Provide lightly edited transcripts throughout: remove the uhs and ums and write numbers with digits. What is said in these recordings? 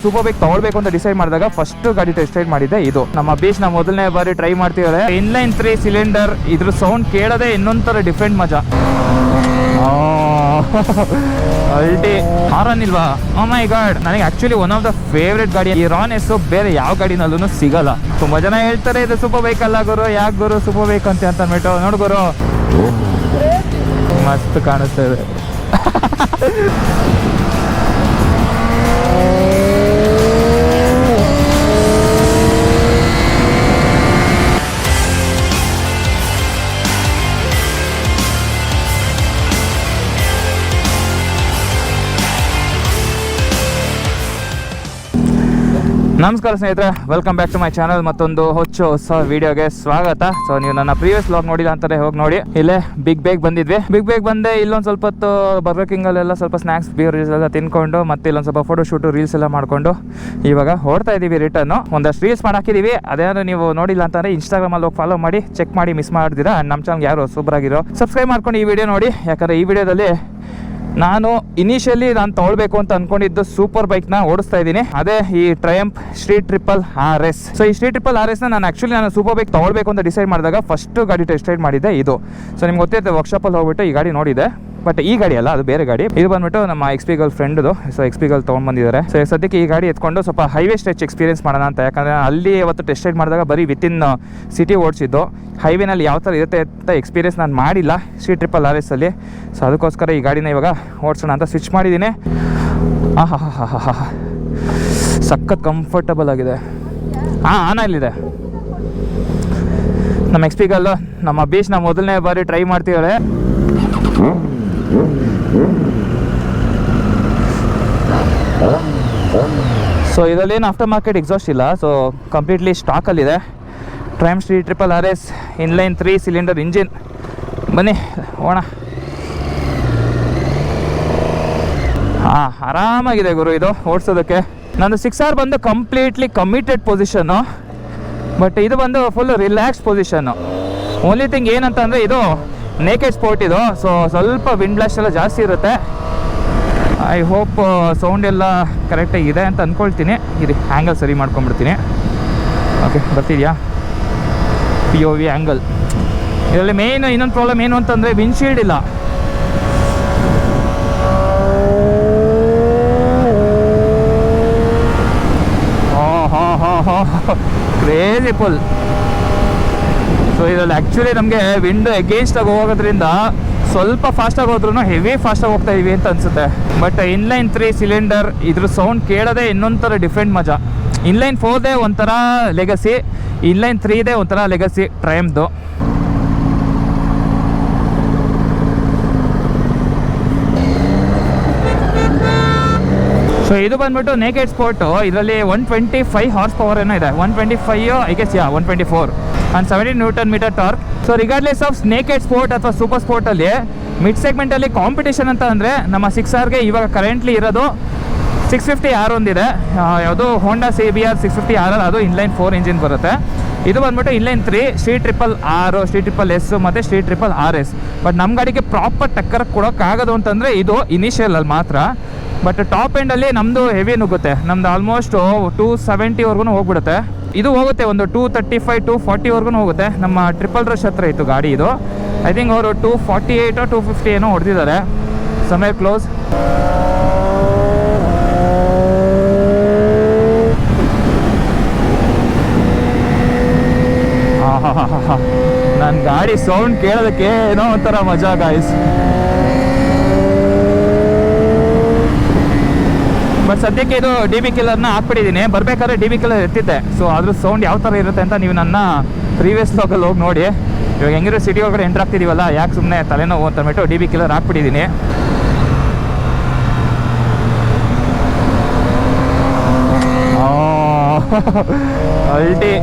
Super bike ತಗೊಳ್ಬೇಕು ಅಂತ decide ಮಾಡಿದಾಗ ಫಸ್ಟ್ ಗಾಡಿ ಟೆಸ್ಟ್ ರೈಡ್ ಮಾಡಿದ್ದೆ ಇದು. ನಮ್ಮ ಬೀಚ್ ನ ಮೊದಲನೇ ಬಾರಿ ಟ್ರೈ ಮಾಡ್ತಿದ್ದಾರೆ. ಇನ್ಲೈನ್ 3 ಸಿಲಿಂಡರ್, ಇದ್ರ ಸೌಂಡ್ ಕೇಳೋದೇ ಇನ್ನೊಂಥರ ಡಿಫ್ರೆಂಟ್ ಮಜಾ. ಅಲ್ಟಿ ಹಾರನ್ ಇಲ್ವಾ? ಓ ಮೈ ಗಾಡ್, ನನಗೆ actually one of the favourite ಗಾಡಿ. ಈ ರಾನೆಸ್ ಬೇರೆ ಯಾವ ಗಾಡಿನಲ್ಲೂ ಸಿಗಲ್ಲ. ತುಂಬಾ ಜನ ಹೇಳ್ತಾರೆ ಇದು ಸೂಪರ್ ಬೈಕ್ ಅಲ್ಲ ಗುರು, ಯಾಕೆ ಗುರು ಸೂಪರ್ ಬೈಕ್ ಅಂತ ಅಂದ್ಬಿಟ್ಟು. ನೋಡು ಗುರು, ಮಸ್ತ್ ಕಾಣಿಸ್ತಾ ಇದೆ. ನಮಸ್ಕಾರ ಸ್ನೇಹಿತರೆ, welcome back to my channel. ಮತ್ತೊಂದು ಹೊಸ ವಿಡಿಯೋಗೆ ಸ್ವಾಗತ. ಸೊ ನೀವು ನನ್ನ ಪ್ರೀವಿಯಸ್ ವ್ಲಾಗ್ ನೋಡಿಲ್ಲ ಅಂತಾನೆ ಹೋಗಿ ನೋಡಿ. ಇಲ್ಲೇ ಬಿಗ್ ಬೇಗ್ ಬಂದಿದ್ವಿ. ಬಿಗ್ ಬೇಗ್ ಬಂದೆ, ಇಲ್ಲೊಂದು ಸ್ವಲ್ಪ ಹೊತ್ತು ಬರ್ಗರ್ ಕಿಂಗ್ ಅಲ್ಲೆಲ್ಲ ಸ್ವಲ್ಪ ಸ್ನಾಕ್ಸ್ ಬೀವರೇಜ್ ಎಲ್ಲ ತಿನ್ಕೊಂಡು, ಮತ್ತೆ ಇಲ್ಲೊಂದು ಸ್ವಲ್ಪ ಫೋಟೋ ಶೂಟು ರೀಲ್ಸ್ ಎಲ್ಲ ಮಾಡ್ಕೊಂಡು ಇವಾಗ ಹೊಡ್ತಾ ಇದೀವಿ ರಿಟರ್ನ್. ಒಂದಷ್ಟು ರೀಲ್ಸ್ ಮಾಡಾಕಿದೀವಿ. ಅದೇನಾದ್ರು ನೀವು ನೋಡಿಲ್ಲ ಅಂತಂದ್ರೆ ಇನ್ಸ್ಟಾಗ್ರಾಮ್ ಅಲ್ಲಿ ಹೋಗಿ ಫಾಲೋ ಮಾಡಿ, ಚೆಕ್ ಮಾಡಿ, ಮಿಸ್ ಮಾಡಿದಿರಾ. ನಮ್ಮ ಚಾನಲ್ ಯಾರು ಸೂಪರ್ ಆಗಿರೋ ಸಬ್ಸ್ಕ್ರೈಬ್ ಮಾಡ್ಕೊಂಡು ಈ ವಿಡಿಯೋ ನೋಡಿ. ಯಾಕಂದ್ರೆ ಈ ವಿಡಿಯೋದಲ್ಲಿ ನಾನು ನಾನು ತೊಗೊಳ್ಬೇಕು ಅಂತ ಅನ್ಕೊಂಡಿದ್ದು ಸೂಪರ್ ಬೈಕ್ನ ಓಡಿಸ್ತಾ ಇದ್ದೀನಿ. ಅದೇ ಈ triumph street triple RS. So ಈ ಸ್ಟ್ರೀಟ್ ಟ್ರಿಪಲ್ RS ನಾನು ಸೂಪರ್ ಬೈಕ್ ತೊಗೊಳ್ಬೇಕು ಅಂತ ಡಿಸೈಡ್ ಮಾಡಿದಾಗ ಫಸ್ಟ್ ಗಾಡಿ ಟೆಸ್ಟ್ ರೈಡ್ ಮಾಡಿದ್ದೆ ಇದು. ಸೊ ನಿಮ್ಗೆ ಗೊತ್ತಿರುತ್ತೆ, ವರ್ಕ್ಶಾಪಲ್ಲಿ ಹೋಗ್ಬಿಟ್ಟು ಈ ಗಾಡಿ ನೋಡಿದೆ. ಬಟ್ ಈ ಗಾಡಿ ಅಲ್ಲ, ಅದು ಬೇರೆ ಗಾಡಿ. ಇದು ಬಂದ್ಬಿಟ್ಟು ನಮ್ಮ XP ಗರ್ಲ್ ಫ್ರೆಂಡ್ದು. ಸೊ XP ಗರ್ಲ್ ತೊಗೊಂಡ್ಬಂದಿದ್ದಾರೆ. ಸೊ ಸದ್ಯಕ್ಕೆ ಈ ಗಾಡಿ ಎತ್ಕೊಂಡು ಸ್ವಲ್ಪ ಹೈವೇ ಸ್ಟ್ರೆಚ್ ಎಕ್ಸ್ಪೀರಿಯನ್ಸ್ ಮಾಡೋಣ ಅಂತ. ಯಾಕಂದರೆ ಅಲ್ಲಿ ಅವತ್ತು ಟೆಸ್ಟ್ ರೈಡ್ ಮಾಡಿದಾಗ ಬರೀ ವಿತಿನ್ ಸಿಟಿ ಓಡಿಸಿದ್ದು. ಹೈವೇನಲ್ಲಿ ಯಾವ ಥರ ಇರುತ್ತೆ ಅಂತ ಎಕ್ಸ್ಪೀರಿಯನ್ಸ್ ನಾನು ಮಾಡಿಲ್ಲ ಸ್ಟ್ರೀಟ್ ಟ್ರಿಪಲ್ RS ಅಲ್ಲಿ. ಸೊ ಅದಕ್ಕೋಸ್ಕರ ಈ ಗಾಡಿನ ಇವಾಗ ಓಡಿಸೋಣ ಅಂತ ಸ್ವಿಚ್ ಮಾಡಿದ್ದೀನಿ. ಸಖತ್ ಕಂಫರ್ಟಬಲ್ ಆಗಿದೆ. ಆನಲ್ಲಿದೆ. ನಮ್ಮ XP ಗರ್ಲ್ ನಮ್ಮ ಬೀಚ್ನ ಮೊದಲನೇ ಬಾರಿ ಟ್ರೈ ಮಾಡ್ತಿದ್ದಾಳೆ. ಸೊ ಇದರಲ್ಲೇನು ಆಫ್ಟರ್ ಮಾರ್ಕೆಟ್ ಎಕ್ಸಾಸ್ಟ್ ಇಲ್ಲ. ಸೊ ಕಂಪ್ಲೀಟ್ಲಿ ಸ್ಟಾಕಲ್ಲಿದೆ. Triumph street triple RS inline 3 cylinder engine. ಬನ್ನಿ ಹೋಣ. ಆರಾಮಾಗಿದೆ ಗುರು ಇದು ಓಡಿಸೋದಕ್ಕೆ. ನಂದು 6R ಬಂದು ಕಂಪ್ಲೀಟ್ಲಿ ಕಮಿಟೆಡ್ ಪೊಸಿಷನ್ನು. ಬಟ್ ಇದು ಬಂದು full relax position. Only thing ಏನಂತ ಅಂದರೆ ಇದು ನೇಕೆಡ್ ಸ್ಪೋರ್ಟ್ ಇದು. ಸೊ ಸ್ವಲ್ಪ ವಿಂಡ್ ಬ್ಲಾಸ್ಟ್ ಎಲ್ಲ ಜಾಸ್ತಿ ಇರುತ್ತೆ. ಐ ಹೋಪ್ ಸೌಂಡ್ ಎಲ್ಲ ಕರೆಕ್ಟಾಗಿ ಇದೆ ಅಂತ ಅಂದ್ಕೊಳ್ತೀನಿ. ಇದು ಆ್ಯಂಗಲ್ ಸರಿ ಮಾಡ್ಕೊಂಡ್ಬಿಡ್ತೀನಿ. ಓಕೆ, ಬರ್ತಿದೆಯಾ? POV angle. ಇದರಲ್ಲಿ ಮೇನ್ ಇನ್ನೊಂದು ಪ್ರಾಬ್ಲಮ್ ಏನು ಅಂತಂದರೆ ವಿಂಡ್ಶೀಲ್ಡ್ ಇಲ್ಲ. Crazy full. ಸೊ ಇದರಲ್ಲಿ ಆ್ಯಕ್ಚುಲಿ ನಮಗೆ ವಿಂಡ್ ಎಗೇನ್ಸ್ಟಾಗಿ ಹೋಗೋದ್ರಿಂದ ಸ್ವಲ್ಪ ಫಾಸ್ಟಾಗಿ ಹೋದ್ರೂ ಹೆವಿ ಫಾಸ್ಟಾಗಿ ಹೋಗ್ತಾ ಇದೀವಿ ಅಂತ ಅನಿಸುತ್ತೆ. ಬಟ್ ಇನ್ಲೈನ್ 3 ಸಿಲಿಂಡರ್, ಇದ್ರ ಸೌಂಡ್ ಕೇಳೋದೇ ಇನ್ನೊಂಥರ ಡಿಫ್ರೆಂಟ್ ಮಜಾ. ಇನ್ಲೈನ್ 4ದೇ ಒಂಥರ ಲೆಗಸಿ, ಇನ್ಲೈನ್ 3ದೇ ಒಂಥರ ಲೆಗಸಿ ಟ್ರಯಂಫ್ದು. ಸೊ ಇದು ಬಂದ್ಬಿಟ್ಟು ನೇಕೆಡ್ ಸ್ಪೋರ್ಟು. ಇದರಲ್ಲಿ 125 ಹಾರ್ಸ್ ಪವರ್ ಏನೋ ಇದೆ. 125 I guess 124 and 70 newton metre torque. So regardless of naked sport ಅಥವಾ ಸೂಪರ್ ಸ್ಪೋರ್ಟಲ್ಲಿ ಮಿಡ್ ಸೆಗ್ಮೆಂಟಲ್ಲಿ ಕಾಂಪಿಟೇಷನ್ ಅಂತ ಅಂದರೆ ನಮ್ಮ 6Rಗೆ ಇವಾಗ ಕರೆಂಟ್ಲಿ ಇರೋದು 650 R ಒಂದಿದೆ. ಯಾವುದು ಹೋಂಡಾ CBR 650 R, ಅದು ಇನ್ಲೈನ್ 4 ಇಂಜಿನ್ ಬರುತ್ತೆ. ಇದು ಬಂದ್ಬಿಟ್ಟು inline 3 street triple R, street triple S ಮತ್ತು ಸ್ಟ್ರೀಟ್ ಟ್ರಿಪಲ್ RS. ಬಟ್ ನಮ್ಮ ಗಾಡಿಗೆ ಪ್ರಾಪರ್ ಟಕ್ಕರ್ ಕೊಡೋಕ್ಕಾಗೋದು ಅಂತಂದರೆ ಇದು ಇನಿಷಿಯಲಲ್ಲಿ ಮಾತ್ರ. ಬಟ್ ಟಾಪ್ ಎಂಡಲ್ಲಿ ನಮ್ಮದು ಹೆವಿ ನುಗ್ಗುತ್ತೆ. ನಮ್ದು ಆಲ್ಮೋಸ್ಟ್ 270ವರೆಗೂ ಹೋಗ್ಬಿಡುತ್ತೆ. ಇದು ಹೋಗುತ್ತೆ ಒಂದು 235 240ವರೆಗೂ ಹೋಗುತ್ತೆ. ನಮ್ಮ ಟ್ರಿಪಲ್ ರಶ್ ಹತ್ರ ಇತ್ತು ಗಾಡಿ ಇದು. ಐ ಥಿಂಕ್ ಅವರು 248 250 ಏನೋ ಹೊಡೆದಿದ್ದಾರೆ. ಸಮಯ ಕ್ಲೋಸ್. ನನ್ನ ಗಾಡಿ ಸೌಂಡ್ ಕೇಳೋದಕ್ಕೆ ಏನೋ ಒಂಥರ ಮಜಾ ಗಾಯ್ಸ್. ಬಟ್ ಸದ್ಯಕ್ಕೆ ಇದು DB ಕಿಲ್ಲರ್ನ ಹಾಕ್ಬಿಟ್ಟಿದ್ದೀನಿ. ಬರಬೇಕಾದ್ರೆ DB ಕಿಲ್ಲರ್ ಎತ್ತಿದ್ದೆ. ಸೊ ಅದ್ರ ಸೌಂಡ್ ಯಾವ ಥರ ಇರುತ್ತೆ ಅಂತ ನೀವು ನನ್ನ ಪ್ರೀವಿಯಸ್ ವ್ಲಾಗಲ್ಲಿ ಹೋಗಿ ನೋಡಿ. ಇವಾಗ ಹೆಂಗಿರೋ ಸಿಟಿ ಒಳಗಡೆ ಎಂಟ್ರ್ ಆಗ್ತಿದ್ದೀವಲ್ಲ, ಯಾಕೆ ಸುಮ್ಮನೆ ತಲೆನೋವು ಅಂತ ಅಂದ್ಬಿಟ್ಟು DB ಕಿಲ್ಲರ್ ಹಾಕ್ಬಿಟ್ಟಿದ್ದೀನಿ. ಅಲ್ಟಿ.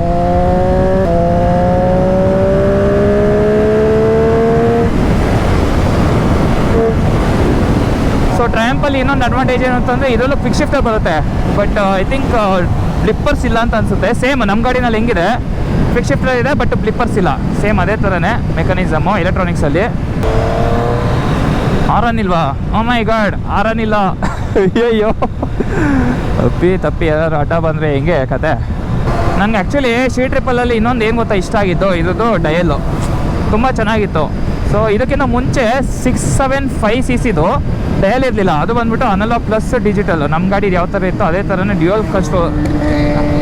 ಸೊ ಟ್ರಯಂಫಲ್ಲಿ ಇನ್ನೊಂದು ಅಡ್ವಾಂಟೇಜ್ ಏನು ಅಂತಂದರೆ ಇದರಲ್ಲೂ ಕ್ವಿಕ್ ಶಿಫ್ಟರ್ ಬರುತ್ತೆ. ಬಟ್ ಐ ಥಿಂಕ್ ಬ್ಲಿಪ್ಪರ್ಸ್ ಇಲ್ಲ ಅಂತ ಅನಿಸುತ್ತೆ. ಸೇಮ್ ನಮ್ಮ ಗಾಡಿನಲ್ಲಿ ಹೆಂಗಿದೆ ಕ್ವಿಕ್ ಶಿಫ್ಟರ್ ಇದೆ, ಬಟ್ ಬ್ಲಿಪ್ಪರ್ಸ್ ಇಲ್ಲ. ಸೇಮ್ ಅದೇ ಥರನೇ ಮೆಕಾನಿಸಮು ಎಲೆಕ್ಟ್ರಾನಿಕ್ಸಲ್ಲಿ. ಆರನ್ ಇಲ್ವಾ? ಓ ಮೈ ಗಾಡ್, ಆರನ್ ಇಲ್ಲ. ಅಯ್ಯಯ್ಯೋ, ತಪ್ಪಿ ಯಾರು ಆಟ ಬಂದರೆ ಹೆಂಗೆ ಕತೆ. ನಂಗೆ ಆ್ಯಕ್ಚುಲಿ C-Triple ಇನ್ನೊಂದು ಏನು ಗೊತ್ತಾ ಇಷ್ಟ ಆಗಿತ್ತು, ಇದ್ರದ್ದು ಡಯಲ್ಲು ತುಂಬ ಚೆನ್ನಾಗಿತ್ತು. ಸೊ ಇದಕ್ಕಿಂತ ಮುಂಚೆ 675cc ಡಯಲ್ ಇರಲಿಲ್ಲ, ಅದು ಬಂದುಬಿಟ್ಟು ಅನಲಾಗ್ ಪ್ಲಸ್ ಡಿಜಿಟಲ್. ನಮ್ಮ ಗಾಡಿ ಯಾವ ಥರ ಇತ್ತು ಅದೇ ಥರನೇ ಡ್ಯೂಯಲ್ ಕನ್ಸೋಲ್,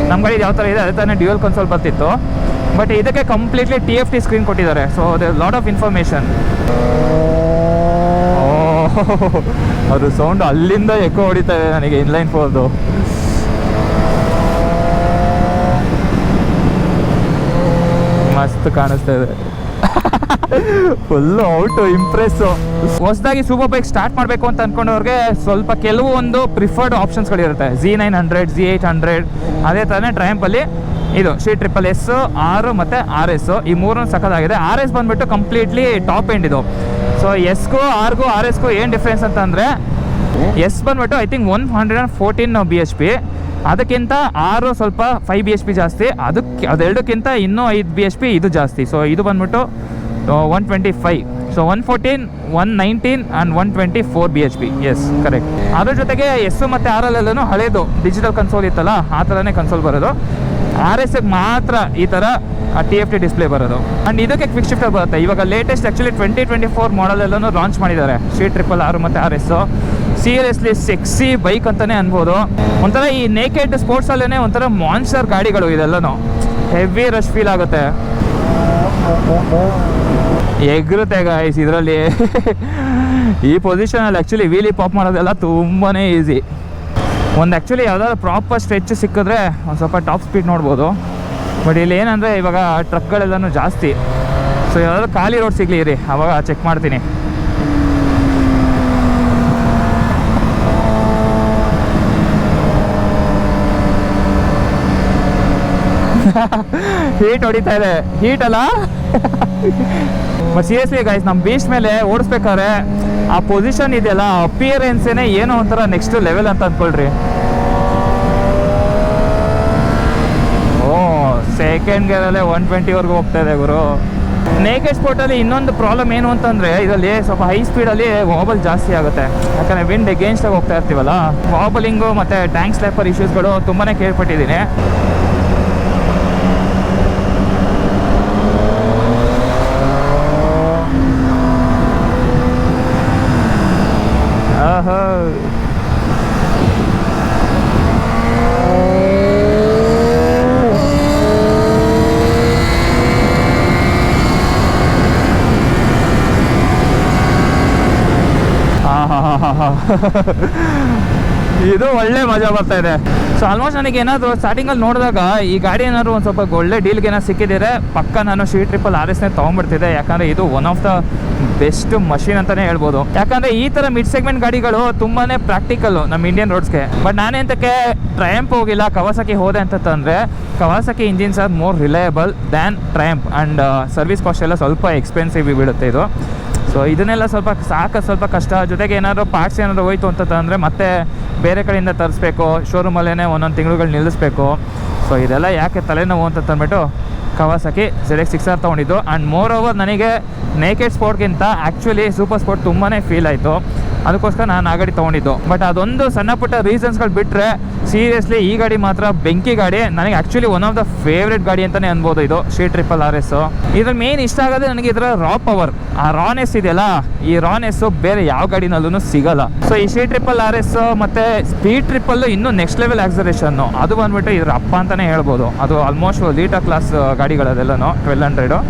ನಮ್ಮ ಗಾಡಿ ಯಾವ ಥರ ಇದೆ ಅದೇ ಥರನೇ ಡ್ಯೂಯಲ್ ಕನ್ಸೋಲ್ ಬರ್ತಿತ್ತು. ಬಟ್ ಇದಕ್ಕೆ ಕಂಪ್ಲೀಟ್ಲಿ TFT ಸ್ಕ್ರೀನ್ ಕೊಟ್ಟಿದ್ದಾರೆ. So they lot of information. ಅದು ಸೌಂಡ್ ಅಲ್ಲಿಂದ ಎಕೋ ಹೊಡಿತಾ ಇದೆ ನನಗೆ ಇನ್ಲೈನ್ 4ದು. ಮಸ್ತ್ ಕಾಣಿಸ್ತಾ ಇದೆ, ಫುಲ್ಲು ಔಟು ಇಂಪ್ರೆಸ್ಸು. ಹೊಸದಾಗಿ ಸೂಪರ್ ಬೈಕ್ ಸ್ಟಾರ್ಟ್ ಮಾಡಬೇಕು ಅಂತ ಅಂದ್ಕೊಂಡವ್ರಿಗೆ ಸ್ವಲ್ಪ ಕೆಲವೊಂದು ಪ್ರಿಫರ್ಡ್ ಆಪ್ಷನ್ಸ್ಗಳಿರುತ್ತೆ. Z900, Z800, ಅದೇ ಥರನೇ ಟ್ರಯಂಪಲ್ಲಿ ಇದು C-Triple S, R ಮತ್ತು RS ಈ ಮೂರೂ ಸಖತ್ತಾಗಿದೆ. RS ಬಂದುಬಿಟ್ಟು ಕಂಪ್ಲೀಟ್ಲಿ ಟಾಪ್ ಎಂಡ್ ಇದು. ಸೊ ಎಸ್ಗೂ ಆರ್ಗೂ RSಗೂ ಏನು ಡಿಫ್ರೆನ್ಸ್ ಅಂತಂದರೆ, ಎಸ್ ಬಂದುಬಿಟ್ಟು ಐ ಥಿಂಕ್ 114 BHP, ಅದಕ್ಕಿಂತ ಆರು ಸ್ವಲ್ಪ 5 BHP ಜಾಸ್ತಿ, ಅದೆರಡಕ್ಕಿಂತ ಇನ್ನೂ 5 BHP ಇದು ಜಾಸ್ತಿ. ಸೊ ಇದು ಬಂದ್ಬಿಟ್ಟು 125. So 114, 119 and 124 BHP. Yes correct. ಅದ್ರ ಜೊತೆಗೆ ಎಸ್ ಮತ್ತು RLಲ್ಲೂ ಹಳೇದು ಡಿಜಿಟಲ್ ಕನ್ಸೋಲ್ ಇತ್ತಲ್ಲ, ಆ ಥರನೇ ಕನ್ಸೋಲ್ ಬರೋದು. RSಗೆ ಮಾತ್ರ ಈ ಥರ TFT ಡಿಸ್ಪ್ಲೇ ಬರೋದು. ಆ್ಯಂಡ್ ಇದಕ್ಕೆ ಕ್ವಿಕ್ ಶಿಫ್ಟರ್ ಬರುತ್ತೆ. ಇವಾಗ ಲೇಟೆಸ್ಟ್ ಆ್ಯಕ್ಚುಲಿ 2024 ಮಾಡಲೆಲ್ಲೂ ಲಾಂಚ್ ಮಾಡಿದ್ದಾರೆ C-Triple R ಮತ್ತು RS. ಸೀರಿಯಸ್ಲಿ ಸೆಕ್ಸಿ ಬೈಕ್ ಅಂತಲೇ ಅನ್ಬೋದು. ಒಂಥರ ಈ ನೇಕೆಡ್ ಸ್ಪೋರ್ಟ್ಸಲ್ಲೇ ಒಂಥರ ಮಾನ್ಸ್ಟರ್ ಗಾಡಿಗಳು ಇದೆಲ್ಲನೂ. ಹೆವಿ ರಶ್ ಫೀಲ್ ಆಗುತ್ತೆ, ಎಗ್ರುತ್ತೆ ಗಾಯ್ಸ್ ಇದರಲ್ಲಿ. ಈ ಪೊಸಿಷನಲ್ಲಿ ಆ್ಯಕ್ಚುಲಿ ವೀಲಿ ಪಾಪ್ ಮಾಡೋದೆಲ್ಲ ತುಂಬಾ ಈಸಿ. ಒಂದು ಆ್ಯಕ್ಚುಲಿ ಯಾವ್ದಾದ್ರು ಪ್ರಾಪರ್ ಸ್ಟ್ರೆಚ್ ಸಿಕ್ಕಿದ್ರೆ ಒಂದು ಸ್ವಲ್ಪ ಟಾಪ್ ಸ್ಪೀಡ್ ನೋಡ್ಬೋದು. ಬಟ್ ಇಲ್ಲಿ ಏನಂದರೆ ಇವಾಗ ಟ್ರಕ್ಗಳೆಲ್ಲನೂ ಜಾಸ್ತಿ. ಸೊ ಯಾವ್ದಾದ್ರು ಖಾಲಿ ರೋಡ್ ಸಿಗಲಿ ರೀ, ಆವಾಗ ಚೆಕ್ ಮಾಡ್ತೀನಿ. ಹೀಟ್ ಹೊಡಿತಾ ಇದೆ, ಹೀಟ್ ಅಲ್ಲ. ಬಟ್ ಸೀರಿಯಸ್ಲಿ ಗೈಸ್, ನಮ್ಮ ಬೀಚ್ ಮೇಲೆ ಓಡಿಸ್ಬೇಕಾದ್ರೆ ಆ ಪೊಸಿಷನ್ ಇದೆಯಲ್ಲ, ಅಪಿಯರೆನ್ಸೇನೆ ಏನೋ ಒಂಥರ ನೆಕ್ಸ್ಟ್ ಲೆವೆಲ್ ಅಂತ ಅಂದ್ಕೊಳ್ರಿ. ಸೆಕೆಂಡ್ ಗೇರಲ್ಲೇ 120ವರೆಗೂ ಹೋಗ್ತಾ ಇದೆ ಗುರು. ನೇಕೆಡ್ ಸ್ಪೋರ್ಟಲ್ಲಿ ಇನ್ನೊಂದು ಪ್ರಾಬ್ಲಮ್ ಏನು ಅಂತಂದರೆ, ಇದರಲ್ಲಿ ಸ್ವಲ್ಪ ಹೈ ಸ್ಪೀಡಲ್ಲಿ ವಾಬಲ್ ಜಾಸ್ತಿ ಆಗುತ್ತೆ. ಯಾಕಂದರೆ ವಿಂಡ್ ಎಗೇನ್ಸ್ಟಾಗಿ ಹೋಗ್ತಾ ಇರ್ತೀವಲ್ಲ, ವಾಬಲಿಂಗು ಮತ್ತು ಟ್ಯಾಂಕ್ ಸ್ಲೈಪರ್ ಇಶ್ಯೂಸ್ಗಳು ತುಂಬಾ ಕೇಳ್ಪಟ್ಟಿದ್ದೀನಿ. ಇದು ಒಳ್ಳೆ ಮಜಾ ಬರ್ತಾ ಇದೆ. ಸೊ ಆಲ್ಮೋಸ್ಟ್ ನನಗೆ ಏನಾದರೂ ಸ್ಟಾರ್ಟಿಂಗಲ್ಲಿ ನೋಡಿದಾಗ ಈ ಗಾಡಿ ಏನಾದ್ರು ಒಂದು ಸ್ವಲ್ಪ ಒಳ್ಳೆ ಡೀಲ್ಗೆ ಏನಾದ್ರು ಸಿಕ್ಕಿದ್ರೆ ಪಕ್ಕ ನಾನು C-Triple RSನೇ ತೊಗೊಂಡ್ಬಿಡ್ತಿದ್ದೆ. ಯಾಕಂದರೆ ಇದು one of the best machine ಅಂತಲೇ ಹೇಳ್ಬೋದು. ಯಾಕಂದರೆ ಈ ಥರ ಮಿಡ್ ಸೆಗ್ಮೆಂಟ್ ಗಾಡಿಗಳು ತುಂಬಾ ಪ್ರಾಕ್ಟಿಕಲ್ಲು ನಮ್ಮ ಇಂಡಿಯನ್ ರೋಡ್ಸ್ಗೆ. ಬಟ್ ನಾನೆಂತಕ್ಕೆ ಟ್ರಯಂಪ್ ಹೋಗಿಲ್ಲ, ಕವಾಸಕಿ ಹೋದೆ ಅಂತಂದರೆ, Kawasaki engines are more reliable than Triumph. And service cost ಎಲ್ಲ ಸ್ವಲ್ಪ ಎಕ್ಸ್ಪೆನ್ಸಿವ್ ಬೀಳುತ್ತೆ ಇದು. ಸೊ ಇದನ್ನೆಲ್ಲ ಸ್ವಲ್ಪ ಕಷ್ಟ. ಜೊತೆಗೆ ಏನಾದರೂ ಪಾರ್ಟ್ಸ್ ಏನಾದರೂ ಹೋಯ್ತು ಅಂತಂದರೆ ಮತ್ತೆ ಬೇರೆ ಕಡೆಯಿಂದ ತರಿಸ್ಬೇಕು, ಶೋರೂಮಲ್ಲೇ ಒಂದೊಂದು ತಿಂಗಳುಗಳು ನಿಲ್ಲಿಸ್ಬೇಕು. ಸೊ ಇದೆಲ್ಲ ಯಾಕೆ ತಲೆನೋವು ಅಂತ ಅಂದ್ಬಿಟ್ಟು ಕವಾಸಕಿ ZX-6R ತೊಗೊಂಡಿದ್ದು. ಆ್ಯಂಡ್ ಮೋರ್ ಓವರ್ ನನಗೆ ನೇಕೆಡ್ ಸ್ಪೋರ್ಟ್ಗಿಂತ ಆ್ಯಕ್ಚುಲಿ ಸೂಪರ್ ಸ್ಪೋರ್ಟ್ ತುಂಬಾ ಫೀಲ್ ಆಯಿತು. ಅದಕ್ಕೋಸ್ಕರ ನಾನು ಆ ಗಾಡಿ ತೊಗೊಂಡಿದ್ದು. ಬಟ್ ಅದೊಂದು ಸಣ್ಣ ಪುಟ್ಟ ರೀಸನ್ಸ್ಗಳು ಬಿಟ್ಟರೆ ಸೀರಿಯಸ್ಲಿ ಈ ಗಾಡಿ ಮಾತ್ರ ಬೆಂಕಿ ಗಾಡಿ. ನನಗೆ actually one of the favourite ಗಾಡಿ ಅಂತಲೇ ಅನ್ಬೋದು ಇದು C-Triple RS. ಇದ್ರ ಮೇನ್ ಇಷ್ಟ ಆಗೋದು ನನಗೆ ಇದರ ರಾ ಪವರ್, ಆ ರಾನೆಸ್ ಇದೆಯಲ್ಲ, ಈ ರಾನೆಸ್ಸು ಬೇರೆ ಯಾವ ಗಾಡಿನಲ್ಲೂ ಸಿಗಲ್ಲ. ಸೊ ಈ C-Triple RS ಮತ್ತು Speed-Triple ಇನ್ನೂ ನೆಕ್ಸ್ಟ್ ಲೆವೆಲ್ ಆಕ್ಸರೇಷನ್ನು, ಅದು ಬಂದುಬಿಟ್ಟು ಇದ್ರ ಅಪ್ಪ ಅಂತಲೇ ಹೇಳ್ಬೋದು. ಅದು ಆಲ್ಮೋಸ್ಟ್ ಲೀಟರ್ ಕ್ಲಾಸ್ ಗಾಡಿಗಳದೆಲ್ಲನೂ 1200.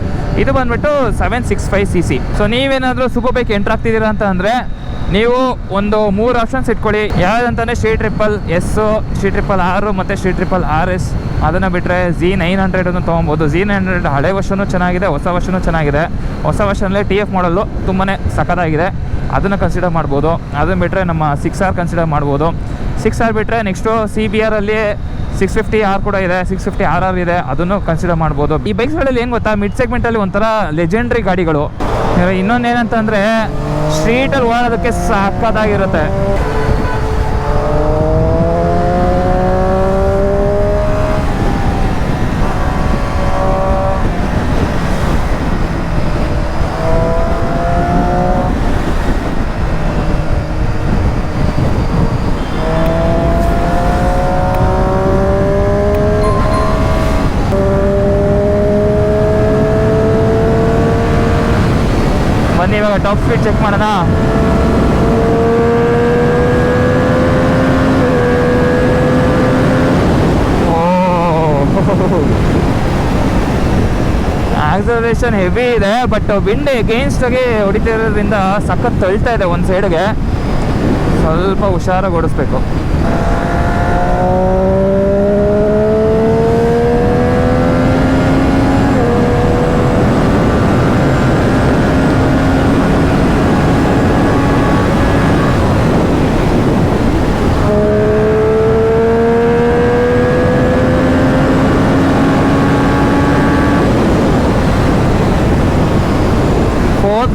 ಇದು ಬಂದುಬಿಟ್ಟು 765cc. ಸೊ ನೀವೇನಾದರೂ ಸೂಪರ್ ಬೈಕ್ ಎಂಟ್ರ್ ಆಗ್ತಿದ್ದೀರಾ ಅಂತ ಅಂದರೆ ನೀವು ಒಂದು 3 ಆಪ್ಷನ್ಸ್ ಇಟ್ಕೊಳ್ಳಿ. ಯಾವುದಂತಂದರೆ C-Triple S, C-Triple R ಮತ್ತು C-Triple RS. ಅದನ್ನು ಬಿಟ್ಟರೆ Z900 ತೊಗೊಬೋದು. Z900 ಹಳೆ ವರ್ಷನೂ ಚೆನ್ನಾಗಿದೆ, ಹೊಸ ವರ್ಷನೂ ಚೆನ್ನಾಗಿದೆ. ಹೊಸ ವರ್ಷನಲ್ಲೇ TF ಮಾಡಲು ತುಂಬಾ ಸಖತ್ತಾಗಿದೆ, ಅದನ್ನು ಕನ್ಸಿಡರ್ ಮಾಡ್ಬೋದು. ಅದನ್ನು ಬಿಟ್ಟರೆ ನಮ್ಮ 6R ಕನ್ಸಿಡರ್ ಮಾಡ್ಬೋದು. 6R ಬಿಟ್ಟರೆ ನೆಕ್ಸ್ಟು CBR-ಅಲ್ಲಿ 650R ಕೂಡ ಇದೆ, 650RR ಇದೆ, ಅದನ್ನು ಕನ್ಸಿಡರ್ ಮಾಡ್ಬೋದು. ಈ ಬೈಕ್ಸ್ಗಳಲ್ಲಿ ಏನು ಗೊತ್ತಾ, ಮಿಡ್ ಸೆಗ್ಮೆಂಟಲ್ಲಿ ಒಂಥರ ಲೆಜೆಂಡ್ರಿ ಗಾಡಿಗಳು. ಇನ್ನೊಂದೇನಂತಂದರೆ ಸ್ಟ್ರೀಟಲ್ಲಿ ಓಡೋದಕ್ಕೆ ಸಖತ್ತಾಗಿರುತ್ತೆ. ಟಾಪ್ ಸ್ಪೀಡ್ ಚೆಕ್ ಮಾಡೋಣ. ಆಕ್ಸಲರೇಷನ್ ಹೆವಿ ಇದೆ, ಬಟ್ ವಿಂಡ್ ಎಗೇನ್ಸ್ಟಾಗಿ ಹೊಡಿತಿರೋದ್ರಿಂದ ಸಖತ್ ತಳ್ತಾ ಇದೆ ಒಂದು ಸೈಡ್ಗೆ. ಸ್ವಲ್ಪ ಹುಷಾರಾಗಿ ಓಡಿಸ್ಬೇಕು.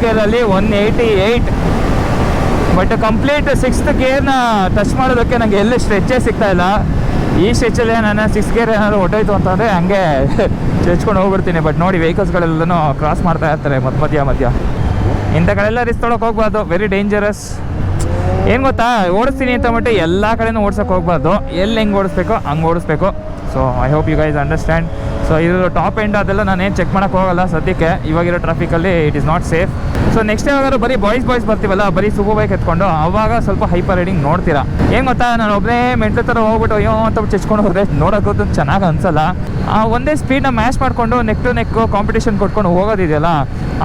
ಗೇರಲ್ಲಿ 188, ಬಟ್ ಕಂಪ್ಲೀಟ್ 6th ಗೇರ್ನ ಟಚ್ ಮಾಡೋದಕ್ಕೆ ನನಗೆ ಎಲ್ಲಿ ಸ್ಟ್ರೆಚ್ಚೇ ಸಿಗ್ತಾ ಇಲ್ಲ. ಈ ಸ್ಟ್ರೆಚ್ಚಲ್ಲಿ ನಾನು 6th ಗೇರ್ ಏನಾದ್ರು ಹೊಟ್ಟೋಯ್ತು ಅಂತಂದರೆ ಹಂಗೆ ಚೆಚ್ಕೊಂಡು ಹೋಗ್ಬಿಡ್ತೀನಿ. ಬಟ್ ನೋಡಿ ವೆಹಿಕಲ್ಸ್ಗಳೆಲ್ಲನೂ ಕ್ರಾಸ್ ಮಾಡ್ತಾ ಇರ್ತಾರೆ ಮಧ್ಯ. ಇಂಥ ಕಡೆಲ್ಲ ರಿಸ್ಕ್ ತೊಗೊಳಕ್ಕೆ ಹೋಗ್ಬಾರ್ದು, ವೆರಿ ಡೇಂಜರಸ್. ಏನು ಗೊತ್ತಾ, ಓಡಿಸ್ತೀನಿ ಅಂತ ಮಟ್ಟ ಎಲ್ಲ ಕಡೆನೂ ಓಡ್ಸೋಕೆ ಹೋಗ್ಬಾರ್ದು. ಎಲ್ಲಿ ಹೆಂಗೆ ಓಡಿಸ್ಬೇಕು ಹಂಗೆ ಓಡಿಸ್ಬೇಕು. So I hope you guys understand. So ಇದು ಟಾಪ್ ಎಂಡ್ ಅದೆಲ್ಲ ನಾನೇನು ಚೆಕ್ ಮಾಡೋಕ್ಕೆ ಹೋಗಲ್ಲ ಸದ್ಯಕ್ಕೆ. ಇವಾಗಿರೋ ಟ್ರಾಫಿಕಲ್ಲಿ it is not safe. So next ಯಾವಾಗಾದ್ರು ಬರೀ ಬಾಯ್ಸ್ ಬರ್ತೀವಲ್ಲ, ಬರೀ ಸೂಪರ್ ಬೈಕ್ ಎತ್ಕೊಂಡು, ಆವಾಗ ಸ್ವಲ್ಪ ಹೈಪರ್ ರೈಡಿಂಗ್ ನೋಡ್ತೀರಾ. ಏನು ಗೊತ್ತಾ, ನಾನು ಒಬ್ಬನೇ ಮೆಂಟ್ಲ ಥರ ಹೋಗ್ಬಿಟ್ಟು ಅಯ್ಯೋ ಅಂತ ಚೆಚ್ಕೊಂಡು ಹೋದ್ರೆ ನೋಡೋಕ್ಕೂ ಚೆನ್ನಾಗಿ ಅನ್ಸಲ್ಲ. ಒಂದೇ ಸ್ಪೀಡ್ನ ಮ್ಯಾಚ್ ಮಾಡಿಕೊಂಡು ನೆಕ್ ಟು ನೆಕ್ ಕಾಂಪಿಟೇಷನ್ ಕೊಟ್ಕೊಂಡು ಹೋಗೋದಿದೆಯಲ್ಲ,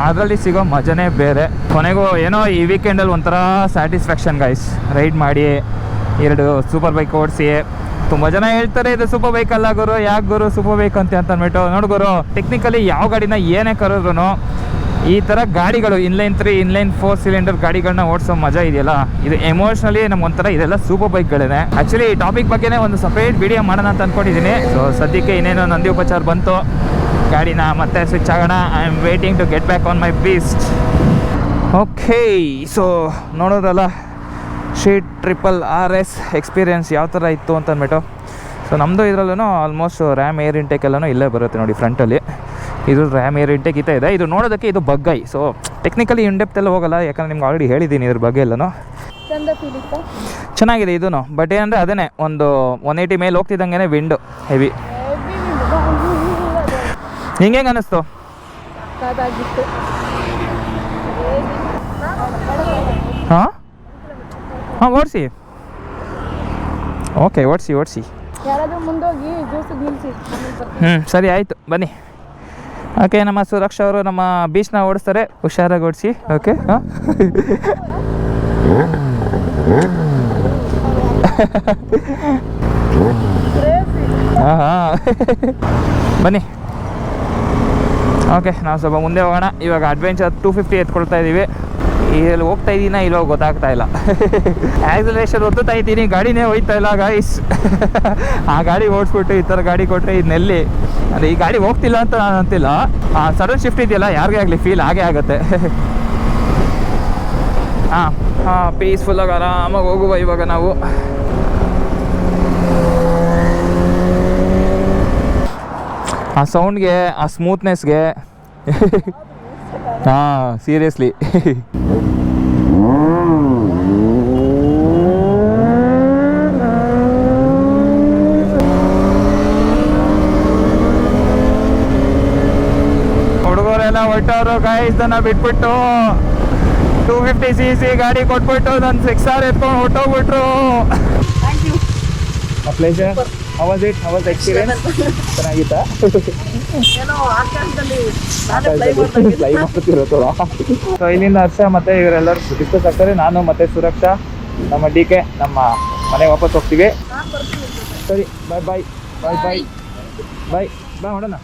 ಅದರಲ್ಲಿ ಸಿಗೋ ಮಜನೇ ಬೇರೆ. ಕೊನೆಗೂ ಏನೋ ಈ ವೀಕೆಂಡಲ್ಲಿ ಒಂಥರ ಸ್ಯಾಟಿಸ್ಫ್ಯಾಕ್ಷನ್ ಗೈಸ್. ರೈಡ್ ಮಾಡಿ 2 ಸೂಪರ್ ಬೈಕ್ ಓಡಿಸಿ. ತುಂಬ ಜನ ಹೇಳ್ತಾರೆ ಇದು ಸೂಪರ್ ಬೈಕ್ ಅಲ್ಲ ಗುರು, ಯಾಕೆ ಗುರು ಸೂಪರ್ ಬೈಕ್ ಅಂತ ಅಂದ್ಬಿಟ್ಟು. ನೋಡಿ ಗುರು, ಟೆಕ್ನಿಕಲಿ ಯಾವ ಗಾಡಿನ ಏನೇ ಕರೆದ್ರು ಈ ಥರ ಗಾಡಿಗಳು ಇನ್ಲೈನ್ 3, ಇನ್ಲೈನ್ 4 ಸಿಲಿಂಡರ್ ಗಾಡಿಗಳನ್ನ ಓಡಿಸೋ ಮಜಾ ಇದೆಯಲ್ಲ, ಇದು ಎಮೋಷ್ನಲಿ ನಮ್ಗೊಂಥರ ಇದೆಲ್ಲ ಸೂಪರ್ ಬೈಕ್ಗಳೇ. ಆ್ಯಕ್ಚುಲಿ ಈ ಟಾಪಿಕ್ ಬಗ್ಗೆನೇ ಒಂದು ಸಪ್ರೇಟ್ ವಿಡಿಯೋ ಮಾಡೋಣ ಅಂತ ಅಂದ್ಕೊಂಡಿದ್ದೀನಿ. ಸೊ ಸದ್ಯಕ್ಕೆ ಇನ್ನೇನೋ ನಂದಿ ಉಪಚಾರ ಬಂತು, ಗಾಡಿನ ಮತ್ತೆ ಸ್ವಿಚ್ ಆಗೋಣ. I am waiting to get back on my beast. Okay, so ನೋಡೋದಲ್ಲ ಶೀಟ್ RS ಎಕ್ಸ್ಪೀರಿಯೆನ್ಸ್ ಯಾವ ಥರ ಇತ್ತು ಅಂತ ಅಂದ್ಬಿಟ್ಟು. ಸೊ ನಮ್ಮದು ಇದರಲ್ಲೂ ಆಲ್ಮೋಸ್ಟ್ ರ್ಯಾಮ್ ಏರ್ ಇಂಟೇಕ್ ಎಲ್ಲನೂ ಇಲ್ಲೇ ಬರುತ್ತೆ ನೋಡಿ ಫ್ರಂಟಲ್ಲಿ. ಇದು ರ್ಯಾಮ್ ಏರ್ ಇಂಟೇಕ್ ಇದೆ. ಇದು ನೋಡೋದಕ್ಕೆ ಇದು ಬಗ್ಗೈ. ಸೊ ಟೆಕ್ನಿಕಲಿ ಇನ್ಡೆಪ್ತ್ ಎಲ್ಲ ಹೋಗಲ್ಲ, ಯಾಕಂದರೆ ನಿಮ್ಗೆ ಆಲ್ರೆಡಿ ಹೇಳಿದ್ದೀನಿ ಇದ್ರ ಬಗ್ಗೆ ಎಲ್ಲನೂ. ಚೆನ್ನಾಗಿದೆ ಇದೂ. ಬಟ್ ಏನಂದರೆ ಅದೇ ಒಂದು 180 ಮೇಲೆ ಹೋಗ್ತಿದ್ದಂಗೆ ವಿಂಡು ಹೆವಿ. ಹಿಂಗೆ ಅನ್ನಿಸ್ತು? ಹಾಂ ಓಡಿಸಿ. ಓಕೆ, ಓಡಿಸಿ. ಸರಿ ಆಯಿತು, ಬನ್ನಿ. ಓಕೆ, ನಮ್ಮ ಸುರಕ್ಷಾ ಅವರು ನಮ್ಮ ಬೀಚ್ನ ಓಡಿಸ್ತಾರೆ, ಹುಷಾರಾಗಿ ಓಡಿಸಿ. ಓಕೆ, ಹಾಂ ಬನ್ನಿ. ಓಕೆ, ನಾವು ಸ್ವಲ್ಪ ಮುಂದೆ ಹೋಗೋಣ. ಇವಾಗ ಅಡ್ವೆಂಚರ್ 250 ಎತ್ಕೊಳ್ತಾ ಇದ್ದೀವಿ. ಇಲ್ಲಿ ಹೋಗ್ತಾ ಇದ್ದೀನ ಇಲ್ಲೋ ಗೊತ್ತಾಗ್ತಾ ಇಲ್ಲ. ಆಕ್ಸಲರೇಷನ್ ಒತ್ತುತ್ತಾ ಇದ್ದೀನಿ, ಗಾಡಿನೇ ಹೋಯ್ತಾ ಇಲ್ಲ ಗೈಸ್. ಆ ಗಾಡಿ ಓಡಿಸ್ಬಿಟ್ಟು ಈ ಥರ ಗಾಡಿ ಕೊಟ್ಟರೆ ಇದನ್ನೆಲ್ಲಿ ಅಂದರೆ ಈ ಗಾಡಿ ಹೋಗ್ತಿಲ್ಲ ಅಂತ ನಾನು ಅಂತಿಲ್ಲ. ಸಡನ್ ಶಿಫ್ಟ್ ಇದೆಯಲ್ಲ, ಯಾರಿಗೇ ಆಗಲಿ ಫೀಲ್ ಆಗೇ ಆಗುತ್ತೆ. ಪೀಸ್ಫುಲ್ಲಾಗಿ ಆರಾಮಾಗಿ ಹೋಗುವ ಇವಾಗ ನಾವು. ಆ ಸೌಂಡ್ಗೆ, ಆ ಸ್ಮೂತ್ನೆಸ್ಗೆ ಸೀರಿಯಸ್ಲಿ ಹುಡುಗರೆಲ್ಲ ಹೊಟ್ಟವರು ಗಾಯಸ್ದನ್ನ ಬಿಟ್ಬಿಟ್ಟು 250cc ಗಾಡಿ ಕೊಟ್ಬಿಟ್ಟು ನನ್ನ 6R ಎತ್ಕೊಂಡು ಹೊಟ್ಟೋಗ್ಬಿಟ್ರು. Pleasure. How was it? How was the experience? ಚೆನ್ನಾಗಿತ್ತಾ? ಸೊ ಇಲ್ಲಿಂದ ಹರ್ಷ ಮತ್ತೆ ಇವರೆಲ್ಲರೂ ಡಿಸ್ಕಸ್ ಆಗ್ತಾರೆ. ನಾನು ಮತ್ತೆ ಸುರಕ್ಷಾ, ನಮ್ಮ DK ನಮ್ಮ ಮನೆಗೆ ವಾಪಸ್ ಹೋಗ್ತೀವಿ. ಸರಿ, ಬಾಯ್ ಬಾಯ್ ಬಾಯ್ ಬಾಯ್ ಬಾಯ್ ಬಾಯ್ ಮಾಡೋಣ.